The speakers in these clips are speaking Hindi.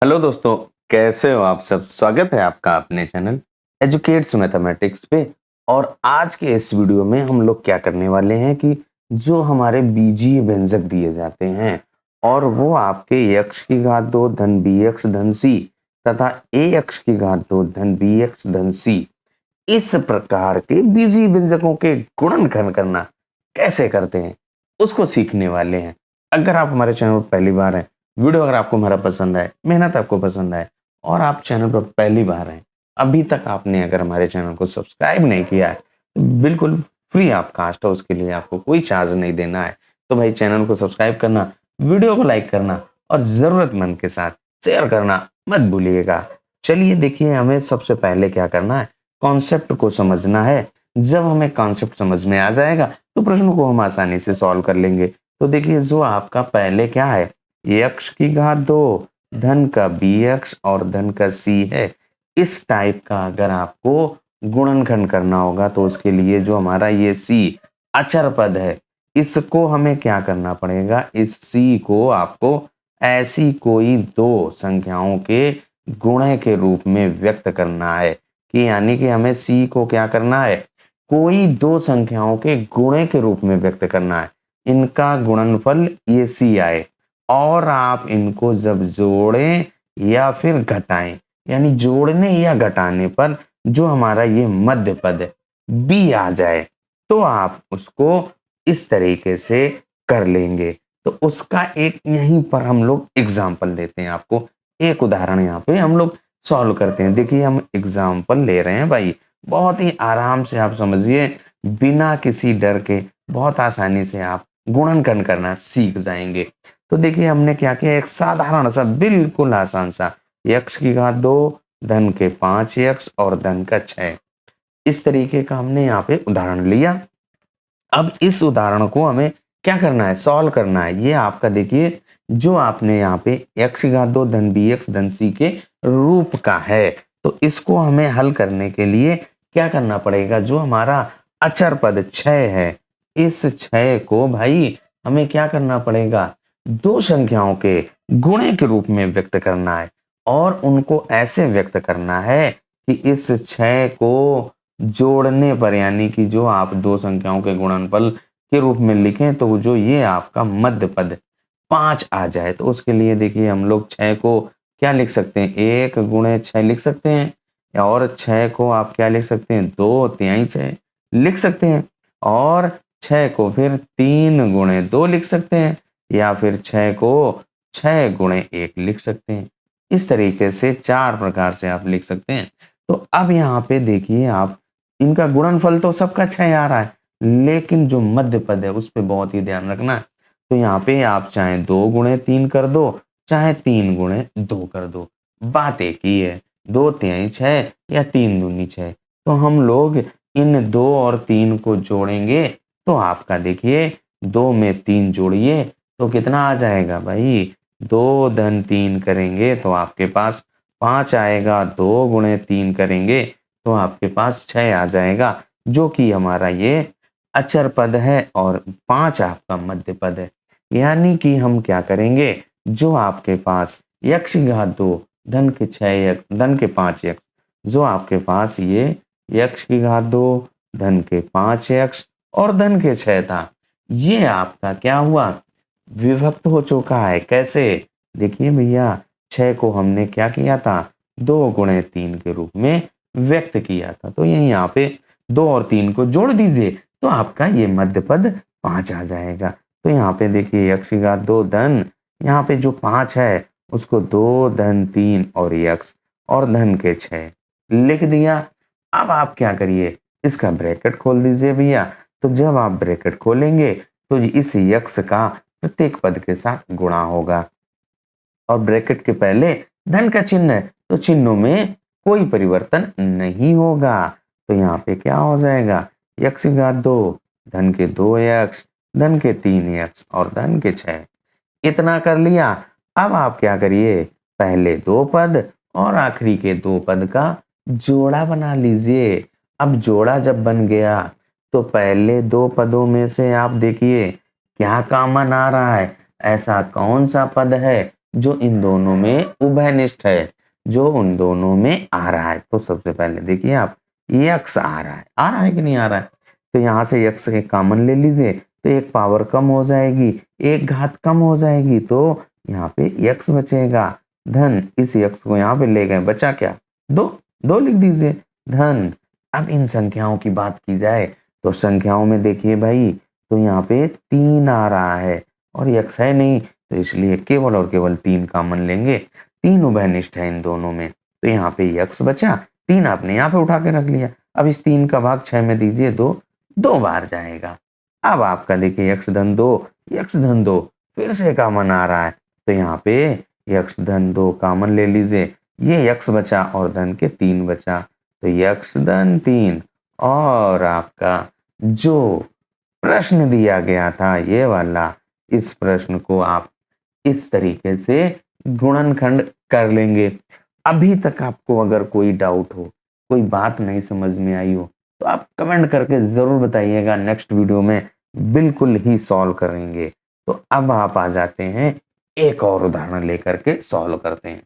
हेलो दोस्तों, कैसे हो आप सब। स्वागत है आपका अपने चैनल एजुकेट्स मैथमेटिक्स पे। और आज के इस वीडियो में हम लोग क्या करने वाले हैं कि जो हमारे बीजीय व्यंजक दिए जाते हैं और वो आपके x की घात 2 धन bx धन c तथा ax की घात 2 धन bx धन c, इस प्रकार के बीजीय व्यंजकों के गुणनखंड करना कैसे करते हैं उसको सीखने वाले हैं। अगर आप हमारे चैनल पर पहली बार हैं, वीडियो अगर आपको हमारा पसंद आए, मेहनत आपको पसंद आए और आप चैनल पर पहली बार हैं, अभी तक आपने अगर हमारे चैनल को सब्सक्राइब नहीं किया है तो बिल्कुल फ्री ऑफ कास्ट है, उसके लिए आपको कोई चार्ज नहीं देना है। तो भाई चैनल को सब्सक्राइब करना, वीडियो को लाइक करना और जरूरतमंद के साथ शेयर करना मत भूलिएगा। चलिए देखिए, हमें सबसे पहले क्या करना है, कॉन्सेप्ट को समझना है। जब हमें कॉन्सेप्ट समझ में आ जाएगा तो प्रश्न को हम आसानी से सॉल्व कर लेंगे। तो देखिए, जो आपका पहले क्या है, x की घात 2 धन का bx और धन का c है। इस टाइप का अगर आपको गुणनखंड करना होगा तो उसके लिए जो हमारा ये c अचर पद है, इसको हमें क्या करना पड़ेगा, इस c को आपको ऐसी कोई दो संख्याओं के गुणे के रूप में व्यक्त करना है। कि यानी कि हमें c को क्या करना है, कोई दो संख्याओं के गुणे के रूप में व्यक्त करना है। इनका गुणनफल ये c आए और आप इनको जब जोड़ें या फिर घटाएं, यानी जोड़ने या घटाने पर जो हमारा ये मध्य पद है b आ जाए तो आप उसको इस तरीके से कर लेंगे। तो उसका एक यहीं पर हम लोग एग्जाम्पल देते हैं, आपको एक उदाहरण यहाँ पे हम लोग सॉल्व करते हैं। देखिए, हम एग्जाम्पल ले रहे हैं भाई, बहुत ही आराम से आप समझिए, बिना किसी डर के बहुत आसानी से आप गुणनखंड करना सीख जाएंगे। तो देखिए, हमने क्या किया, एक साधारण सा बिल्कुल आसान सा x की घात 2 धन के 5x और धन का 6, इस तरीके का हमने यहाँ पे उदाहरण लिया। अब इस उदाहरण को हमें क्या करना है, सॉल्व करना है। ये आपका देखिए, जो आपने यहाँ पे x की घात 2 धन bx धन c के रूप का है, तो इसको हमें हल करने के लिए क्या करना पड़ेगा, जो हमारा अचर पद 6 है, इस 6 को भाई हमें क्या करना पड़ेगा, दो संख्याओं के गुणे के रूप में व्यक्त करना है। और उनको ऐसे व्यक्त करना है कि इस 6 को जोड़ने पर, यानी कि जो आप दो संख्याओं के गुणनफल के रूप में लिखें तो जो ये आपका मध्य पद 5 आ जाए। तो उसके लिए देखिए, हम लोग 6 को क्या लिख सकते हैं, 1 गुणे 6 लिख सकते हैं, और 6 को आप क्या लिख सकते हैं, 2 तिहाई 6 लिख सकते हैं, और 6 को फिर 3 गुणे 2 लिख सकते हैं, या फिर 6 को 6 गुणे 1 लिख सकते हैं। इस तरीके से 4 प्रकार से आप लिख सकते हैं। तो अब यहाँ पे देखिए, आप इनका गुणनफल तो सबका 6 आ रहा है, लेकिन जो मध्य पद है उस पे बहुत ही ध्यान रखना है। तो यहाँ पे आप चाहे 2 गुणे 3 कर दो, चाहे 3 गुणे 2 कर दो, बात एक ही है, 2 तिहाई 6 या 3 दूनी 6। तो हम लोग इन 2 और 3 को जोड़ेंगे तो आपका देखिए, 2 में 3 जोड़िए तो कितना आ जाएगा भाई, 2 धन 3 करेंगे तो आपके पास 5 आएगा, 2 गुणे 3 करेंगे तो आपके पास 6 आ जाएगा, जो कि हमारा ये अचर पद है और 5 आपका मध्य पद है। यानी कि हम क्या करेंगे, जो आपके पास x की घात 2 धन के 6 धन के 5x, जो आपके पास ये x की घात 2 धन के 5x और धन के 6 था, ये आपका क्या हुआ, विभक्त हो चुका है। कैसे, देखिए भैया, 6 को हमने क्या किया था, 2 गुणे 3 के रूप में व्यक्त किया था। तो यही यहाँ पे 2 और 3 को जोड़ दीजिए तो आपका ये मध्य पद 5 आ जाएगा। तो यहाँ पे देखिए, x की घात 2 धन, यहाँ पे जो 5 है उसको 2 धन 3 और x और धन के 6 लिख दिया। अब आप क्या करिए, इसका ब्रैकेट खोल दीजिए भैया। तो जब आप ब्रैकेट खोलेंगे तो इस x का प्रत्येक पद के साथ गुणा होगा, और ब्रैकेट के पहले धन का चिन्ह है तो चिन्हों में कोई परिवर्तन नहीं होगा। तो यहाँ पे क्या हो जाएगा, x की घात 2 धन के 2x धन के 3x और धन के 6, इतना कर लिया। अब आप क्या करिए, पहले दो पद और आखिरी के दो पद का जोड़ा बना लीजिए। अब जोड़ा जब बन गया तो पहले दो पदों में से आप देखिए क्या कॉमन आ रहा है, ऐसा कौन सा पद है जो इन दोनों में उभयनिष्ठ है, जो उन दोनों में आ रहा है। तो सबसे पहले देखिए आप, यक्स आ रहा है कि नहीं आ रहा है? तो यहाँ से यक्स के कॉमन ले लीजिए, तो एक पावर कम हो जाएगी, एक घात कम हो जाएगी, तो यहाँ पे यक्स बचेगा। धन इस यक्स को यहाँ पे ले गए, बचा क्या? 2, 2 लिख दीजिए धन। अब इन संख्याओं की बात की जाए तो संख्याओं में देखिए भाई, तो यहाँ पे 3 आ रहा है और यक्स है नहीं, तो इसलिए केवल और केवल 3 कॉमन लेंगे। 3 उभयनिष्ठ है इन दोनों में, तो यहाँ पे यक्स बचा, 3 आपने यहाँ पे उठा के रख लिया। अब इस 3 का भाग 6 में दीजिए, 2 बार जाएगा। अब आपका देखिए यक्स धन 2, यक्स धन 2 फिर से कॉमन आ रहा है, तो यहाँ पे यक्स धन 2 कॉमन ले लीजिए, ये यक्स बचा और धन के 3 बचा, तो यक्स धन 3। और आपका जो प्रश्न दिया गया था ये वाला, इस प्रश्न को आप इस तरीके से गुणनखंड कर लेंगे। अभी तक आपको अगर कोई डाउट हो, कोई बात नहीं समझ में आई हो, तो आप कमेंट करके जरूर बताइएगा, नेक्स्ट वीडियो में बिल्कुल ही सॉल्व करेंगे। तो अब आप आ जाते हैं, एक और उदाहरण लेकर के सॉल्व करते हैं।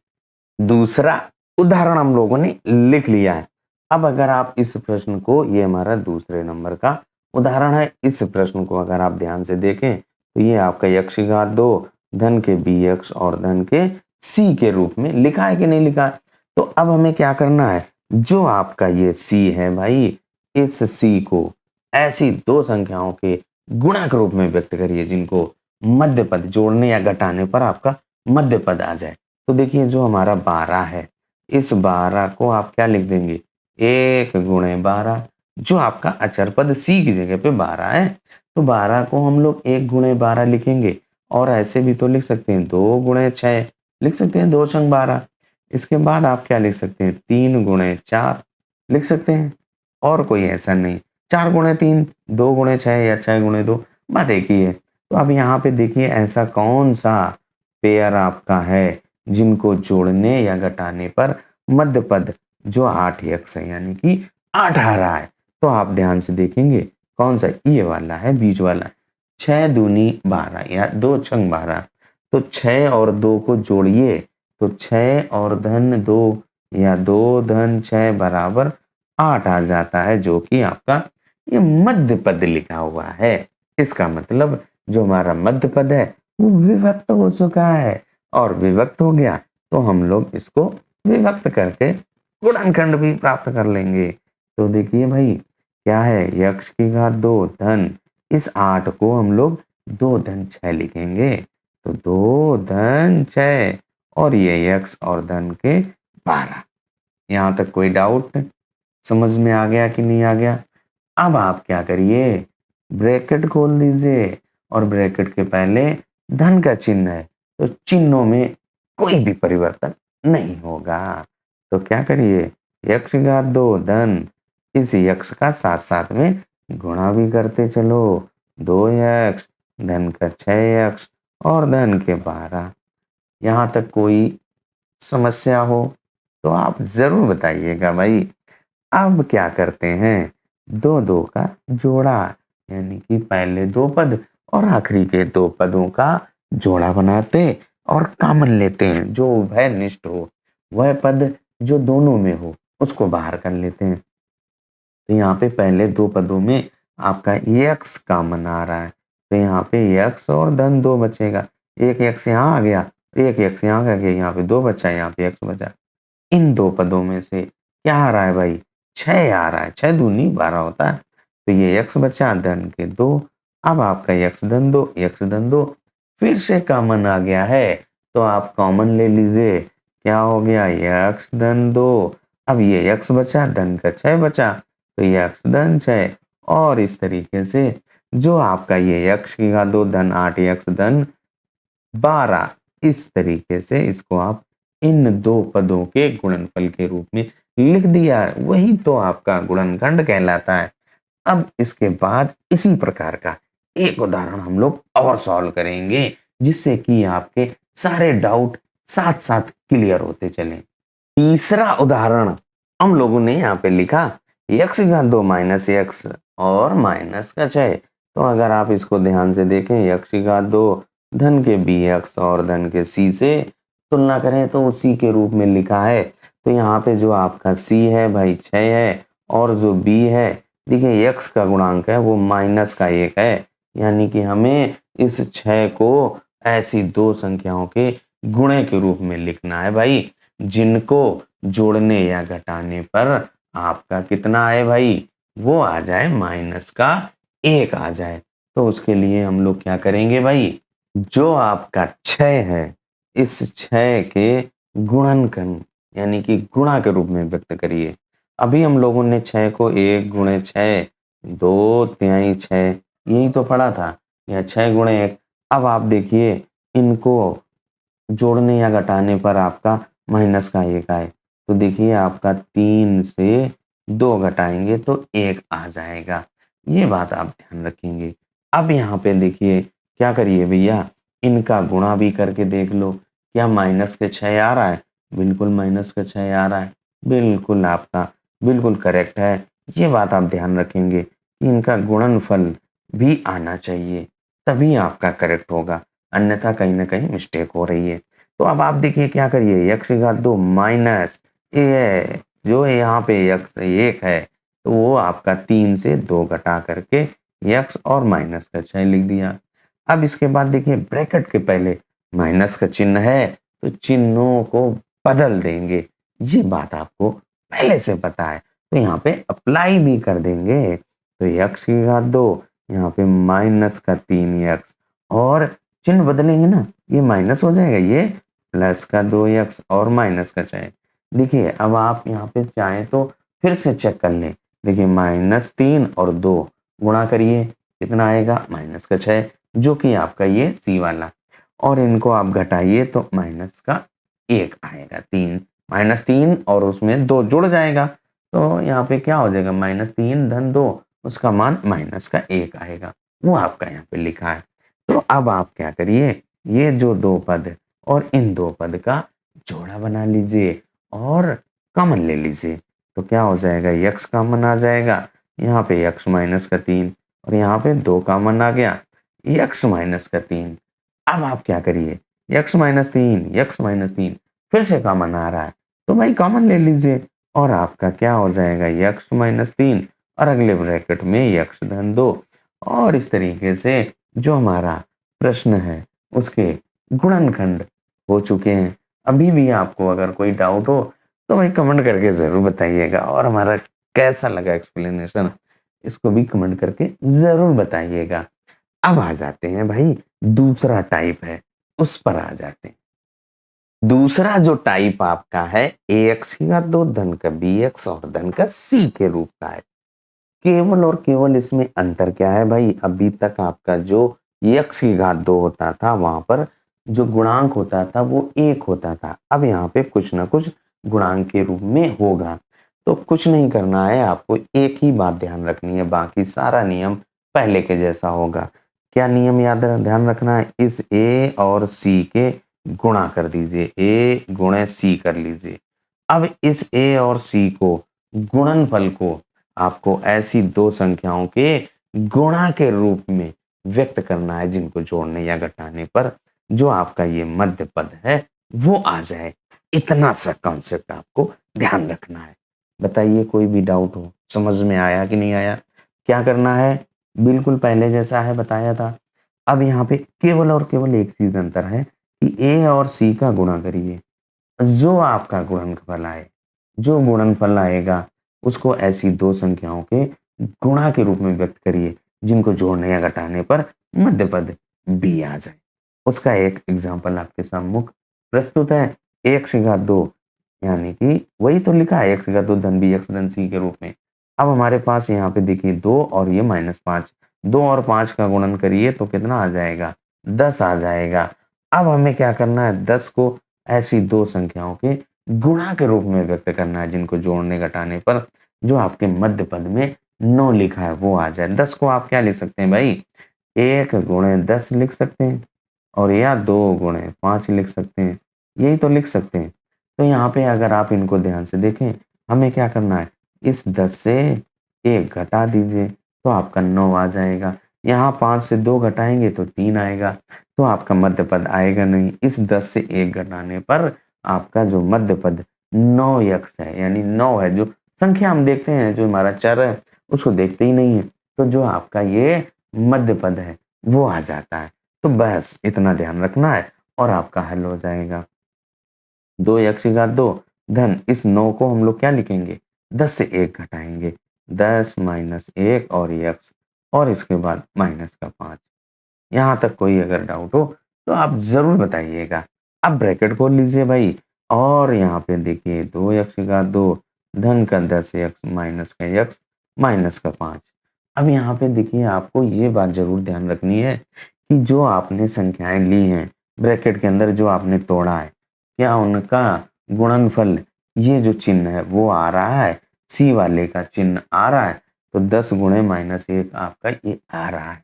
दूसरा उदाहरण हम लोगों ने लिख लिया है। अब अगर आप इस प्रश्न को, ये हमारा दूसरे नंबर का उदाहरण है, इस प्रश्न को अगर आप ध्यान से देखें तो ये आपका यक्ष की घात 2 धन के bx और धन के c के रूप में लिखा है कि नहीं लिखा है? तो अब हमें क्या करना है, जो आपका ये c है भाई, इस c को ऐसी दो संख्याओं के गुणा के रूप में व्यक्त करिए जिनको मध्य पद जोड़ने या घटाने पर आपका मध्य पद आ जाए। तो देखिए जो हमारा 12 है, इस 12 को आप क्या लिख देंगे, 1 गुणे 12, जो आपका अचर पद c की जगह पे 12 है, तो 12 को हम लोग 1 गुणे 12 लिखेंगे। और ऐसे भी तो लिख सकते हैं 2 गुणे 6, लिख सकते हैं 2 छंग 12। इसके बाद आप क्या लिख सकते हैं, 3 गुणे 4 लिख सकते हैं, और कोई ऐसा नहीं। 4 गुणे 3, 2 गुणे 6 या 6 गुणे 2, बात एक ही है। तो अब यहाँ पे देखिए ऐसा कौन सा पेयर आपका है जिनको जोड़ने या घटाने पर मध्य पद जो 8x है यानी कि 8 आ रहा है। तो आप ध्यान से देखेंगे कौन सा, ये वाला है, बीच वाला। 6 दूनी 12 या 2 छंग 12, तो 6 और 2 को जोड़िए, तो 6 और धन 2 या 2 धन 6 बराबर 8 आ जाता है, जो कि आपका ये मध्य पद लिखा हुआ है। इसका मतलब जो हमारा मध्य पद है वो विभक्त हो चुका है, और विभक्त हो गया तो हम लोग इसको विभक्त करके गुणनखंड भी प्राप्त कर लेंगे। तो देखिए भाई क्या है, यक्ष की घात 2 धन, इस 8 को हम लोग 2 धन 6 लिखेंगे, तो 2 धन 6 और ये यक्ष और धन के 12। यहाँ तक कोई डाउट समझ में आ गया कि नहीं आ गया? अब आप क्या करिए, ब्रैकेट खोल दीजिए और ब्रैकेट के पहले धन का चिन्ह है, तो चिन्हों में कोई भी परिवर्तन नहीं होगा। तो क्या करिए, यक्ष घात 2 धन, इस यक्ष का साथ साथ में गुणा भी करते चलो, 2 यक्ष धन का 6 यक्ष और धन के 12। यहाँ तक कोई समस्या हो तो आप जरूर बताइएगा भाई। अब क्या करते हैं, 2 का जोड़ा, यानी कि पहले 2 पद और आखिरी के 2 पदों का जोड़ा बनाते और कॉमन लेते हैं, जो उभयनिष्ठ हो, वह पद जो दोनों में हो उसको बाहर कर लेते हैं। तो यहाँ पे पहले 2 पदों में आपका यक्स कॉमन आ रहा है, तो यहाँ पे यक्स और धन 2 बचेगा, एक यक्स यहाँ आ गया, एक यक्स यहाँ आ गया, यहाँ पे 2 बचा, यहाँ पे यक्स बचा। इन 2 पदों में से क्या आ रहा है भाई, 6 आ रहा है, 6 दूनी 12 होता है, तो ये यक्स बचा, धन के 2। अब आपका यक्स धन 2, यक्स धन 2 फिर से कॉमन आ गया है, तो आप कॉमन ले लीजिए, क्या हो गया, यक्स धन 2। अब ये यक्स बचा, धन का 6 बचा, तो यक्स धन 6। और इस तरीके से जो आपका ये यक्ष की घात 2 धन 8 यक्स धन 12, इस तरीके से इसको आप इन 2 पदों के गुणनफल के रूप में लिख दिया, वही तो आपका गुणनखंड कहलाता है। अब इसके बाद इसी प्रकार का एक उदाहरण हम लोग और सॉल्व करेंगे, जिससे कि आपके सारे डाउट साथ साथ क्लियर होते चले। तीसरा उदाहरण हम लोगों ने यहाँ पे लिखा, यक्ष की घात 2 माइनस यक्स और माइनस का 6। तो अगर आप इसको ध्यान से देखें, यक्ष की घात 2 धन के बी एक्स और धन के सी से तुलना करें तो सी के रूप में लिखा है। तो यहाँ पे जो आपका सी है भाई 6 है और जो बी है देखिए एक्स का गुणांक है वो -1 है, यानी कि हमें इस 6 को ऐसी दो संख्याओं के गुणे के रूप में लिखना है भाई, जिनको जोड़ने या घटाने पर आपका कितना आए भाई, वो आ जाए -1 आ जाए। तो उसके लिए हम लोग क्या करेंगे भाई, जो आपका 6 है इस 6 के गुणनखंड यानी कि गुणा के रूप में व्यक्त करिए। अभी हम लोगों ने 6 को 1 गुणे 6 2 तिहाई 6 यही तो पढ़ा था, या 6 गुणे 1। अब आप देखिए इनको जोड़ने या घटाने पर आपका -1 आए, तो देखिए आपका 3 से 2 घटाएंगे तो 1 आ जाएगा। ये बात आप ध्यान रखेंगे। अब यहाँ पे देखिए क्या करिए भैया, इनका गुणा भी करके देख लो, क्या -6 आ रहा है? बिल्कुल -6 आ रहा है। बिल्कुल आपका बिल्कुल करेक्ट है। ये बात आप ध्यान रखेंगे कि इनका गुणनफल भी आना चाहिए, तभी आपका करेक्ट होगा, अन्यथा कहीं ना कहीं मिस्टेक हो रही है। तो अब आप देखिए क्या करिए, x की घात 2 माइनस ये जो यहाँ पे x 1 है, तो वो आपका 3 से 2 घटा करके x और -6 लिख दिया। अब इसके बाद देखिए ब्रैकेट के पहले माइनस का चिन्ह है, तो चिन्हों को बदल देंगे। ये बात आपको पहले से पता है, तो यहाँ पे अप्लाई भी कर देंगे। तो x की घात 2 यहाँ पे -3x और चिन्ह बदलेंगे ना, ये माइनस हो जाएगा, ये +2x और -6। देखिए अब आप यहाँ पे चाहें तो फिर से चेक कर लें। देखिए -3 और 2 गुणा करिए, कितना आएगा -6, जो कि आपका ये सी वाला, और इनको आप घटाइए तो -1 आएगा। 3 और उसमें 2 जुड़ जाएगा, तो यहाँ पे क्या हो जाएगा, -3 धन 2 उसका मान -1 आएगा, वो आपका यहाँ पे लिखा है। तो अब आप क्या करिए, ये जो दो पद और इन दो पद का जोड़ा बना लीजिए और कॉमन ले लीजिए। तो क्या हो जाएगा, x कॉमन आ जाएगा, यहाँ पे x -3 और यहाँ पे 2 कॉमन आ गया, x -3। अब आप क्या करिए, x-3 फिर से कॉमन आ रहा है, तो भाई कॉमन ले लीजिए और आपका क्या हो जाएगा, x-3 और अगले ब्रैकेट में x धन 2। और इस तरीके से जो हमारा प्रश्न है उसके गुणनखंड हो चुके हैं। अभी भी आपको अगर कोई डाउट हो तो भाई कमेंट करके जरूर बताइएगा, और हमारा कैसा लगा एक्सप्लेनेशन इसको भी कमेंट करके जरूर बताइएगा। अब आ जाते हैं भाई, दूसरा टाइप है उस पर आ जाते हैं। दूसरा जो टाइप आपका है ax की घात 2 धन का bx और धन का c के रूप का है। केवल और केवल इसमें अंतर क्या है भाई, अभी तक आपका जो x की घात 2 होता था वहां पर जो गुणांक होता था वो 1 होता था, अब यहाँ पे कुछ ना कुछ गुणांक के रूप में होगा। तो कुछ नहीं करना है, आपको एक ही बात ध्यान रखनी है, बाकी सारा नियम पहले के जैसा होगा। क्या नियम याद ध्यान रखना है, इस a और c के गुणा कर दीजिए, a गुणे c कर लीजिए। अब इस a और c को गुणनफल को आपको ऐसी दो संख्याओं के गुणा के रूप में व्यक्त करना है, जिनको जोड़ने या घटाने पर जो आपका ये मध्य पद है वो आ जाए। इतना सा कॉन्सेप्ट आपको ध्यान रखना है। बताइए कोई भी डाउट हो, समझ में आया कि नहीं आया? क्या करना है, बिल्कुल पहले जैसा है बताया था। अब यहाँ पे केवल और केवल एक चीज अंतर है कि a और c का गुणा करिए, जो आपका गुणनफल आए, जो गुणनफल आएगा उसको ऐसी दो संख्याओं के गुणा के रूप में व्यक्त करिए, जिनको जोड़ने या घटाने पर मध्य पद b आ जाए। उसका एक एग्जाम्पल आपके सम्मुख प्रस्तुत है, x की घात 2 यानी कि वही तो लिखा है x की घात 2 धन b x धन c के रूप में। अब हमारे पास यहाँ पे देखिए 2 और ये -5, 2 और 5 का गुणन करिए तो कितना आ जाएगा, 10 आ जाएगा। अब हमें क्या करना है, 10 को ऐसी दो संख्याओं के गुणा के रूप में व्यक्त करना है, जिनको जोड़ने घटाने पर जो आपके मध्य पद में 9 लिखा है वो आ जाए। 10 को आप क्या लिख सकते हैं भाई, 1 गुणे 10 लिख सकते हैं, और या 2 गुणे 5 लिख सकते हैं, यही तो लिख सकते हैं। तो यहाँ पे अगर आप इनको ध्यान से देखें, हमें क्या करना है, इस 10 से 1 घटा दीजिए तो आपका 9 आ जाएगा। यहाँ 5 से 2 घटाएंगे तो 3 आएगा। तो आपका मध्य पद आएगा नहीं। इस 10 से 1 घटाने पर आपका जो मध्य पद 9x है, यानी 9 है। जो संख्या हम देखते हैं, जो हमारा चर है उसको देखते ही नहीं है, तो जो आपका ये मध्य पद है वो आ जाता है। तो बस इतना ध्यान रखना है और आपका हल हो जाएगा। 2x की घात 2 धन इस 9 को हम लोग क्या लिखेंगे, 10 से 1 घटाएंगे, 10 माइनस 1 और x और इसके बाद माइनस का 5। यहाँ तक कोई अगर डाउट हो तो आप जरूर बताइएगा। अब ब्रैकेट खोल लीजिए भाई, और यहाँ पे देखिए 2x की घात 2 धन का 10x माइनस का x माइनस का 5। अब यहाँ पे देखिए आपको ये बात जरूर ध्यान रखनी है कि जो आपने संख्याएं ली हैं ब्रैकेट के अंदर, जो आपने तोड़ा है, क्या उनका गुणनफल ये जो चिन्ह है वो आ रहा है, सी वाले का चिन्ह आ रहा है, तो 10 गुणे माइनस 1 आपका ये आ रहा है।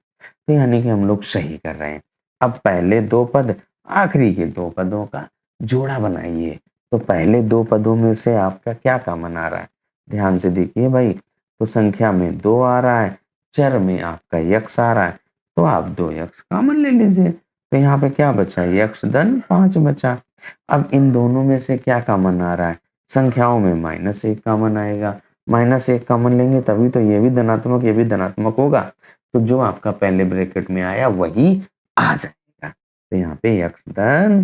तो यानी कि हम लोग सही कर रहे हैं। अब पहले दो पद आखिरी के दो पदों का जोड़ा बनाइए। तो पहले दो पदों में से आपका क्या कॉमन आ रहा है, ध्यान से देखिए भाई। तो संख्या में 2 आ रहा है, चर में आपका यक्स आ रहा है, तो आप 2x कॉमन ले लीजिए। तो यहाँ पे क्या बचा, यक्स धन 5 बचा। अब इन दोनों में से क्या कॉमन आ रहा है, संख्याओं में -1 कॉमन आएगा। -1 कॉमन लेंगे तभी तो ये भी धनात्मक ये भी धनात्मक होगा। तो जो आपका पहले ब्रैकेट में आया वही आ जाएगा। तो यहाँ पे x धन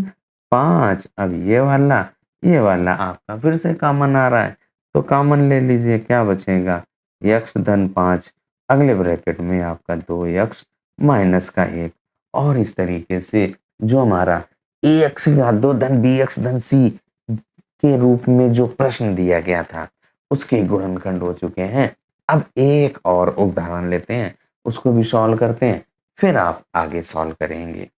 5। अब ये वाला आपका फिर से कॉमन आ रहा है, तो कॉमन ले लीजिए। क्या बचेगा, x धन 5, अगले ब्रैकेट में आपका 2x माइनस का 1। और इस तरीके से जो हमारा ax घात 2 धन bx धन c के रूप में जो प्रश्न दिया गया था उसके गुणनखंड हो चुके हैं। अब एक और उदाहरण लेते हैं, उसको भी सॉल्व करते हैं, फिर आप आगे सॉल्व करेंगे।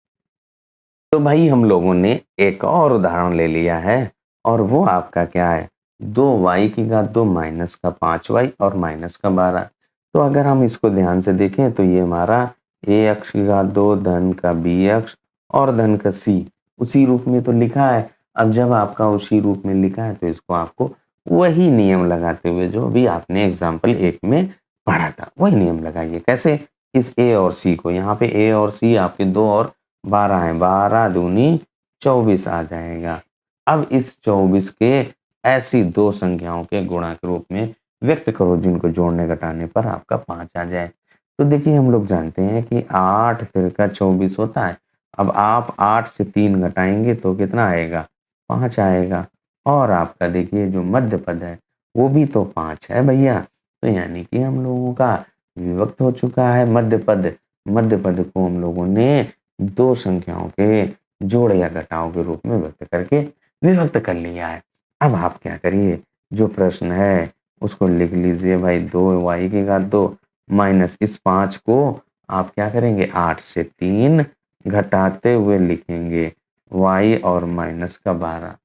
तो भाई हम लोगों ने एक और उदाहरण ले लिया है, और वो आपका क्या है, 2y की घात 2 माइनस का 5y और माइनस का 12। तो अगर हम इसको ध्यान से देखें तो ये हमारा ax की घात 2 धन का bx और धन का c उसी रूप में तो लिखा है। अब जब आपका उसी रूप में लिखा है तो इसको आपको वही नियम लगाते हुए जो भी आपने एग्जाम्पल 1 में पढ़ा था वही नियम लगाइए। कैसे, इस a और c को, यहाँ पे a और c आपके 2 और 12 है, 12 दूनी 24 आ जाएगा। अब इस 24 के ऐसी दो संख्याओं के गुणा के रूप में व्यक्त करो जिनको जोड़ने घटाने पर आपका 5 आ जाए। तो देखिए हम लोग जानते हैं कि 8 फिर का 24 होता है। अब आप 8 से 3 घटाएंगे तो कितना आएगा, 5 आएगा। और आपका देखिए जो मध्य पद है वो भी तो 5 है भैया। तो यानी कि हम लोगों का विभक्त हो चुका है मध्य पद। मध्य पद को हम लोगों ने दो संख्याओं के जोड़ या घटाव के रूप में व्यक्त करके विभक्त कर लिया है। अब आप क्या करिए, जो प्रश्न है उसको लिख लीजिए भाई। 2y की घात 2 माइनस इस 5 को आप क्या करेंगे, 8 से 3 घटाते हुए लिखेंगे y और माइनस का 12।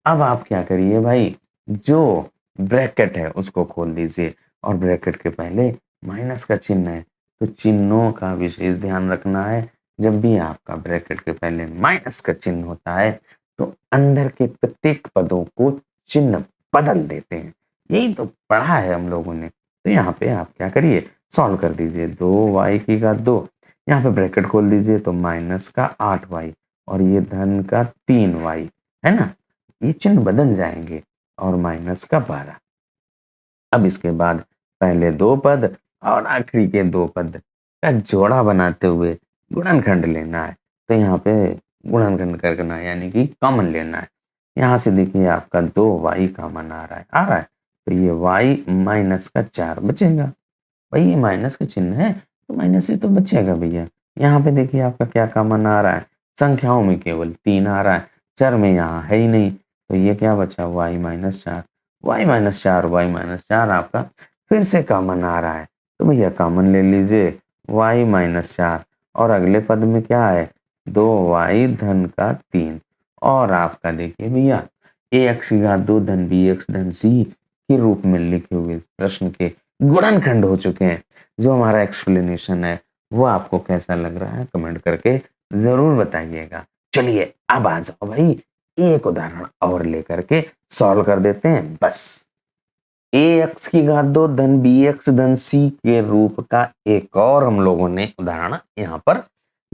अब आप क्या करिए भाई, जो ब्रैकेट है उसको खोल दीजिए और ब्रैकेट के पहले माइनस का चिन्ह है, तो चिन्हों का विशेष ध्यान रखना है। जब भी आपका ब्रैकेट के पहले माइनस का चिन्ह होता है तो अंदर के प्रत्येक पदों को चिन्ह बदल देते हैं। यही तो पढ़ा है हम लोगों ने। तो यहाँ पे आप क्या करिए, सॉल्व कर दीजिए। 2y की घात 2, यहाँ पे ब्रैकेट खोल दीजिए तो माइनस का 8y और ये धन का 3y है ना, ये चिन्ह बदल जाएंगे और माइनस का 12। अब इसके बाद पहले दो पद और आखिरी के दो पद का जोड़ा बनाते हुए गुणनखंड लेना है। तो यहाँ पे गुणनखंड करना है, यानी कि कॉमन लेना है। यहाँ से देखिए आपका 2y कॉमन आ रहा है, तो ये y माइनस का 4 बचेगा। भाई ये माइनस का चिन्ह है तो माइनस से तो बचेगा भैया। यहाँ पे देखिए आपका क्या कॉमन आ रहा है, संख्याओं में केवल 3 आ रहा है, चर में यहाँ है ही नहीं, तो ये क्या बचा, y माइनस 4। y आपका फिर से कॉमन आ रहा है, तो भैया कॉमन ले लीजिए y माइनस 4। और अगले पद में क्या है, 2y धन का 3। और आपका देखिए भैया ax की घात 2 धन bx धन c के रूप में लिखे हुए प्रश्न के गुणनखंड हो चुके हैं। जो हमारा एक्सप्लेनेशन है वो आपको कैसा लग रहा है कमेंट करके जरूर बताइएगा। चलिए अब आ जाओ भाई, एक उदाहरण और लेकर के सॉल्व कर देते हैं बस। ax की घात 2 धन bx धन c के रूप का एक और हम लोगों ने उदाहरण यहाँ पर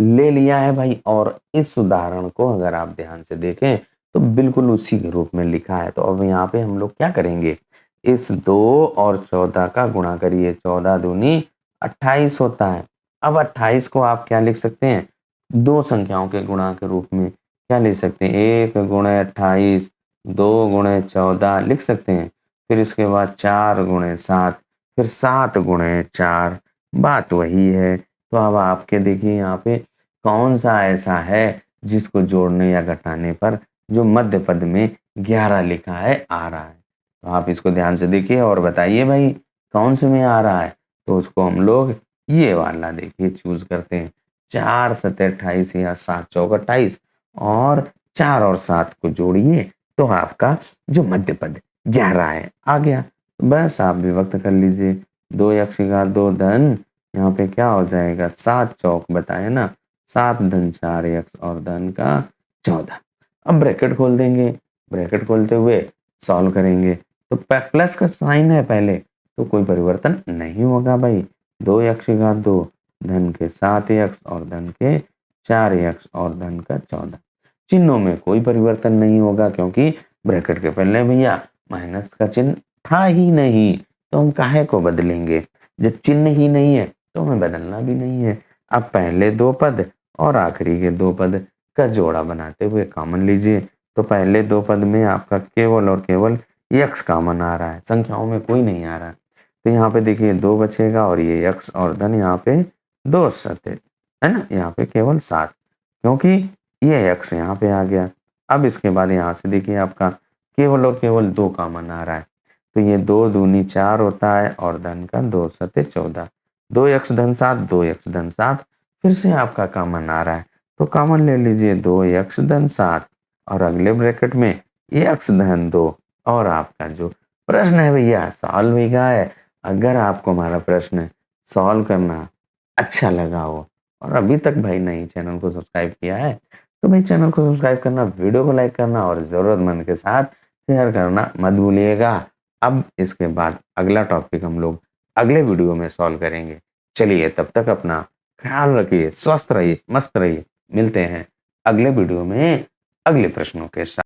ले लिया है भाई। और इस उदाहरण को अगर आप ध्यान से देखें तो बिल्कुल उसी के रूप में लिखा है। तो अब यहाँ पे हम लोग क्या करेंगे, इस 2 और 14 का गुणा करिए, 14 दूनी 28 होता है। अब 28 को आप क्या लिख सकते हैं, दो संख्याओं के गुणा के रूप में क्या लिख सकते हैं, 1 गुणे 28, 2 गुणे 14 लिख सकते हैं। फिर इसके बाद 4 गुणे 7, फिर 7 गुणे 4, बात वही है। तो अब आपके देखिए यहाँ पे कौन सा ऐसा है जिसको जोड़ने या घटाने पर जो मध्य पद में 11 लिखा है आ रहा है। तो आप इसको ध्यान से देखिए और बताइए भाई कौन से में आ रहा है। तो उसको हम लोग ये वाला देखिए चूज करते हैं, 4 सत्ते 28 या 7 चौक 28, और 4 और 7 को जोड़िए तो आपका जो मध्य पद 11 है आ गया। बस आप विभक्त कर लीजिए, 2 यक्ष का 2 धन, यहाँ पे क्या हो जाएगा, 7 चौक बताए ना, 7 धन 4 यक्ष और धन का 14। अब ब्रैकेट खोल देंगे, ब्रैकेट खोलते हुए सॉल्व करेंगे। तो प्लस का साइन है पहले, तो कोई परिवर्तन नहीं होगा भाई। 2 यक्ष का 2, धन के 7 यक्ष और धन के 4 यक्ष और धन का 14। चिन्हों में कोई परिवर्तन नहीं होगा क्योंकि ब्रैकेट के पहले भैया माइनस का चिन्ह था ही नहीं, तो हम काहे को बदलेंगे। जब चिन्ह ही नहीं है तो हमें बदलना भी नहीं है। अब पहले दो पद और आखिरी के दो पद का जोड़ा बनाते हुए कॉमन लीजिए। तो पहले दो पद में आपका केवल और केवल यक्स कॉमन आ रहा है, संख्याओं में कोई नहीं आ रहा। तो यहाँ पे देखिए 2 बचेगा और ये यक्स और धन यहाँ पे 2 सत्य है ना, यहाँ पे केवल 7 क्योंकि ये यक्स यहाँ पे आ गया। अब इसके बाद यहाँ से देखिए आपका केवल और केवल 2 कॉमन आ रहा है। तो ये 2 दूनी 4 होता है और धन का 2 सत्य 14, 2 यक्स धन 7, 2 यक्स धन 7 फिर से आपका कॉमन आ रहा है। तो कॉमन ले लीजिए 2 यक्स धन 7 और अगले ब्रैकेट में यक्स धन 2। और आपका जो प्रश्न है भैया सॉल्व ही का है। अगर आपको हमारा प्रश्न सॉल्व करना अच्छा लगा हो और अभी तक भाई नहीं चैनल को सब्सक्राइब किया है तो भाई चैनल को सब्सक्राइब करना, वीडियो को लाइक करना और जरूरतमंद के साथ शेयर करना मत भूलिएगा। अब इसके बाद अगला टॉपिक हम लोग अगले वीडियो में सॉल्व करेंगे। चलिए तब तक अपना ख्याल रखिए, स्वस्थ रहिए, मस्त रहिए। मिलते हैं अगले वीडियो में अगले प्रश्नों के साथ।